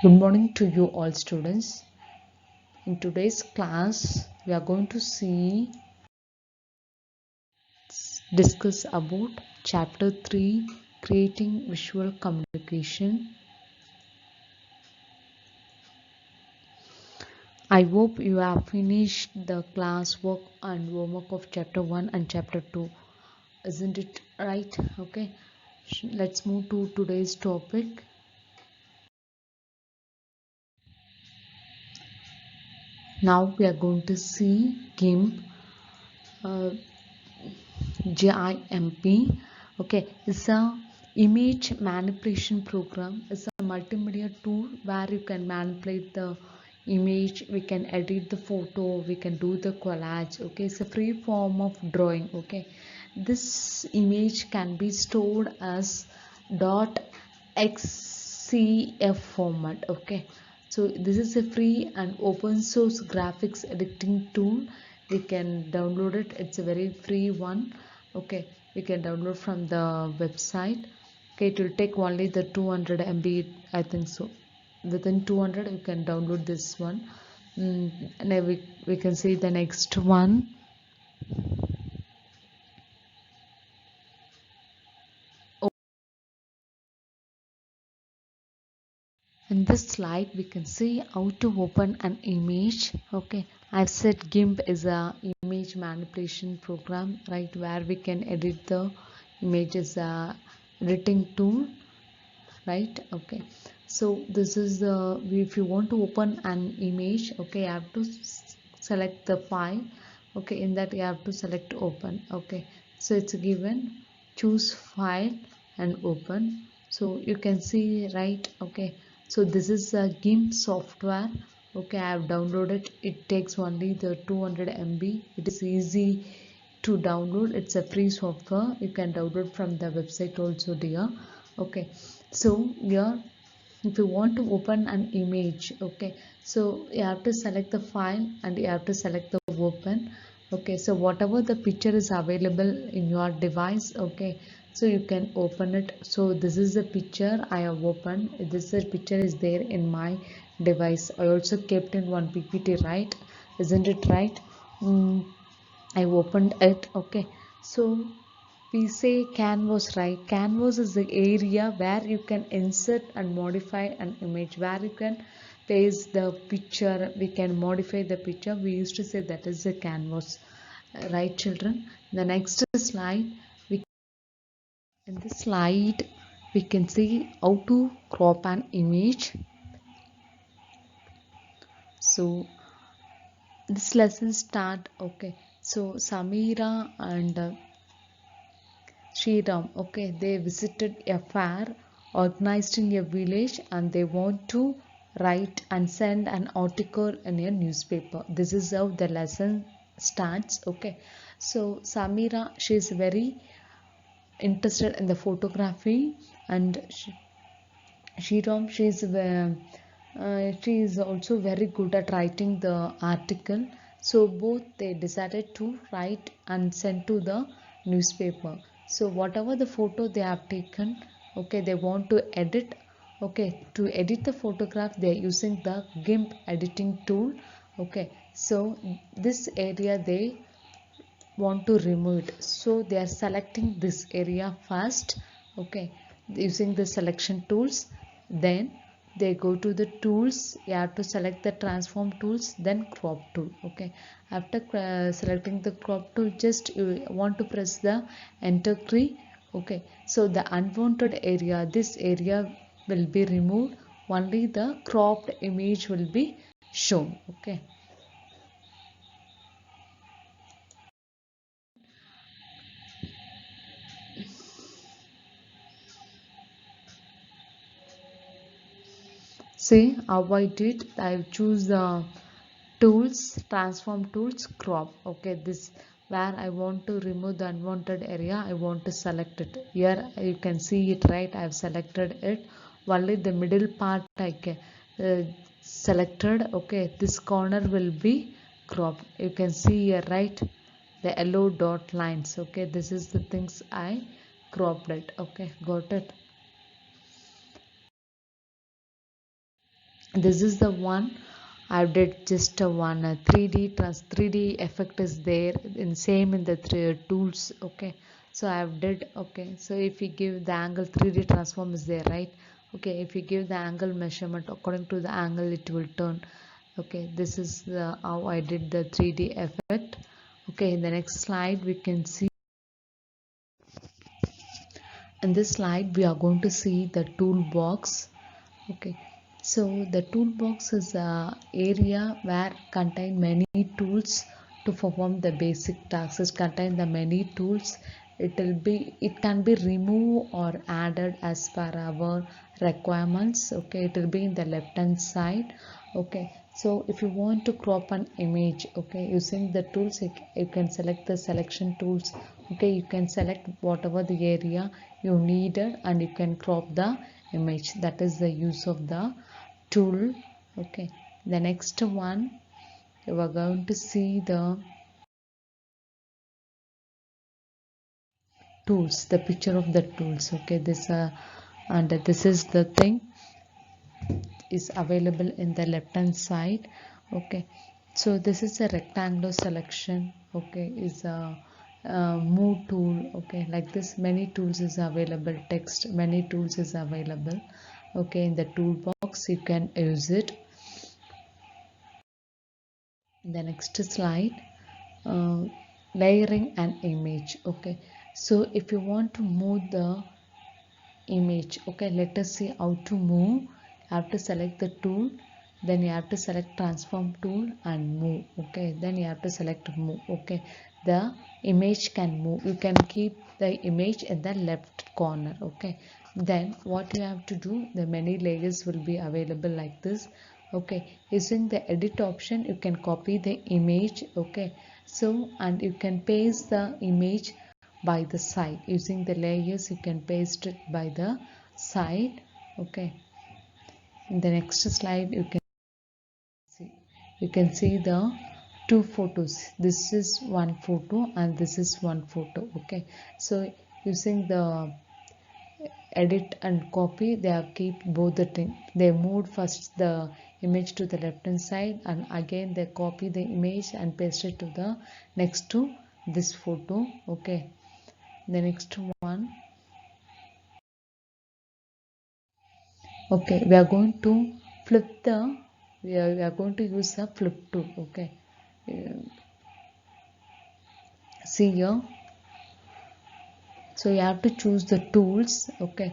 Good morning to you all students. In today's class, we are going to discuss about chapter 3, creating visual communication. I hope you have finished the classwork and homework of chapter 1 and chapter 2. Isn't it right? Okay. Let's move to today's topic. Now we are going to see GIMP. GIMP, okay, is a image manipulation program. It's a multimedia tool where you can manipulate the image, we can edit the photo, we can do the collage. Okay, it's a free form of drawing. Okay, this image can be stored as .xcf format. Okay, so this is a free and open source graphics editing tool. We can download it. It's a very free one. Okay, we can download from the website. Okay, it will take only the 200 MB, I think so. Within 200 you can download this one. And then we can see the next one. In this slide we can see how to open an image. Okay, I've said GIMP is a image manipulation program, right, where we can edit the images, editing tool, right? Okay, so this is the, if you want to open an image, okay, you have to select the file. Okay, in that you have to select open. Okay, so it's given choose file and open. So you can see, right? Okay, so this is a GIMP software. Okay, I have downloaded. It takes only the 200 MB. It is easy to download. It's a free software. You can download from the website also, dear. Okay, so here if you want to open an image, okay, so you have to select the file and you have to select the open. Okay, so whatever the picture is available in your device, okay, so you can open it. So this is the picture I have opened. This picture is there in my device. I also kept in one PPT, right? Isn't it right? I opened it. Okay, so we say canvas, right? Canvas is the area where you can insert and modify an image, where you can place the picture, we can modify the picture. We used to say that is the canvas, right, children? The next slide, we in this slide we can see how to crop an image. So this lesson start. Okay, so Samira and Sriram, okay, they visited a fair organized in a village and they want to write and send an article in a newspaper. This is how the lesson starts. Okay, so Samira, she is very interested in the photography, and Sriram, she is also very good at writing the article. So both they decided to write and send to the newspaper. So whatever the photo they have taken, okay, they want to edit. Okay, to edit the photograph, they are using the GIMP editing tool. Okay, so this area they want to remove it, so they are selecting this area first. Okay, using the selection tools, then they go to the tools. You have to select the transform tools, then crop tool. Okay, after selecting the crop tool, just you want to press the enter key. Okay, so the unwanted area, this area will be removed, only the cropped image will be shown. Okay, see how I did. I choose the tools, transform tools, crop. Okay, this where I want to remove the unwanted area, I want to select it. Here you can see it, right? I have selected it. Only the middle part I can selected. Okay, this corner will be cropped. You can see here, right? The yellow dot lines. Okay, this is the things I cropped it. Okay, got it. This is the one I did just a one 3D effect is there in same in the three tools. Okay, so I've did. Okay, so if we give the angle, 3D transform is there, right? Okay, if you give the angle measurement according to the angle, it will turn. Okay, this is how I did the 3D effect. Okay, in the next slide we can see. In this slide we are going to see the toolbox. Okay, so the toolbox is a area where contain many tools to perform the basic tasks. It contain the many tools. It can be removed or added as per our requirements. Okay, it will be in the left hand side. Okay, so if you want to crop an image, okay, using the tools, you can select the selection tools. Okay, you can select whatever the area you needed and you can crop the image. That is the use of the tool. Okay, the next one we are going to see the tools, the picture of the tools. Okay, this and this is the thing is available in the left hand side. Okay, so this is a rectangular selection. Okay, is a move tool. Okay, like this many tools is available, text many tools is available. Okay, in the toolbox you can use it. The next slide, uh, layering an image. Okay, so if you want to move the image, okay, let us see how to move. You have to select the tool, then you have to select transform tool and move. Okay, then you have to select move. Okay, the image can move. You can keep the image in the left corner. Okay, then what you have to do, the many layers will be available like this. Okay, using the edit option you can copy the image. Okay, so and you can paste the image by the side. Using the layers you can paste it by the side. Okay, in the next slide you can see the two photos. This is one photo and this is one photo. Okay, so using the edit and copy, they have keep both the thing. They moved first the image to the left hand side and again they copy the image and paste it to the next to this photo. Okay, the next one. Okay, we are going to flip the we are going to use the flip tool. Okay, Uh, see here, so you have to choose the tools. Okay,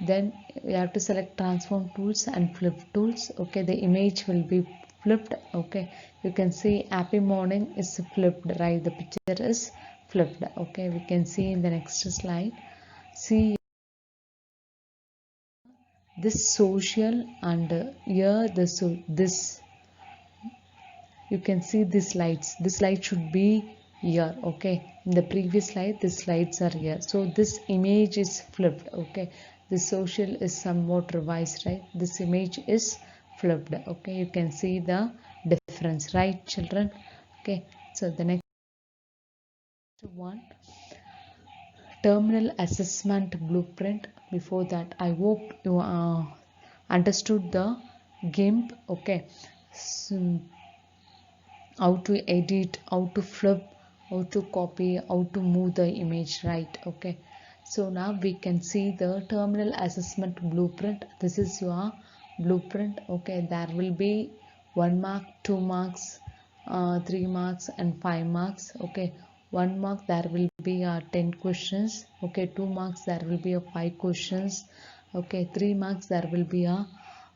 then you have to select transform tools and flip tools. Okay, the image will be flipped. Okay, you can see happy morning is flipped, right? The picture is flipped. Okay, we can see in the next slide. See this social and here this you can see these lights. This light should be here. Okay, in the previous slide these lights are here, so this image is flipped. Okay, the social is somewhat revised, right? This image is flipped. Okay, you can see the difference, right children? Okay, so the next one, terminal assessment blueprint. Before that, I hope you understood the GIMP. Okay, so how to edit, how to flip, how to copy, how to move the image, right? Okay, so now we can see the terminal assessment blueprint. This is your blueprint. Okay, there will be 1 mark, 2 marks, 3 marks and 5 marks. Okay, 1 mark there will be 10 questions. Okay, 2 marks there will be 5 questions. Okay, 3 marks there will be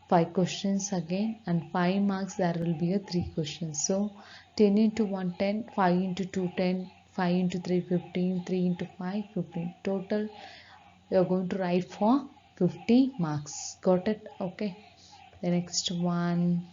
5 questions again, and 5 marks there will be 3 questions. So 10 into 1 10, 5 into 2 10, 5 into 3 15, 3 into 5 15. Total you are going to write for 50 marks. Got it? Okay, the next one.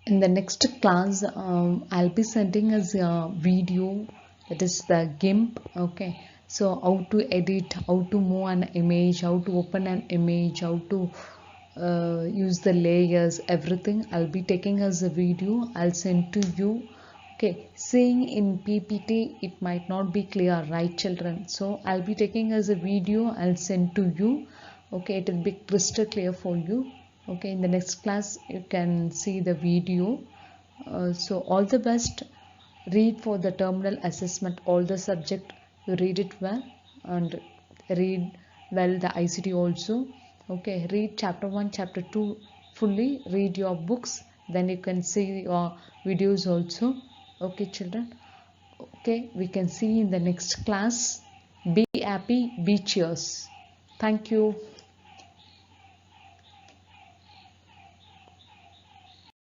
In the next class, I'll be sending us a video, that is the GIMP. Okay, so how to edit, how to move an image, how to open an image, how to use the layers, everything I'll be taking as a video. I'll send to you. Okay, seeing in PPT it might not be clear, right children? So I'll be taking as a video, I'll send to you. Okay, it will be crystal clear for you. Okay, in the next class you can see the video. So all the best. Read for the terminal assessment all the subject. You read it well and read well the ICT also. Okay, read chapter 1, chapter 2 fully. Read your books. Then you can see your videos also. Okay, children. Okay, we can see in the next class. Be happy, be cheers. Thank you.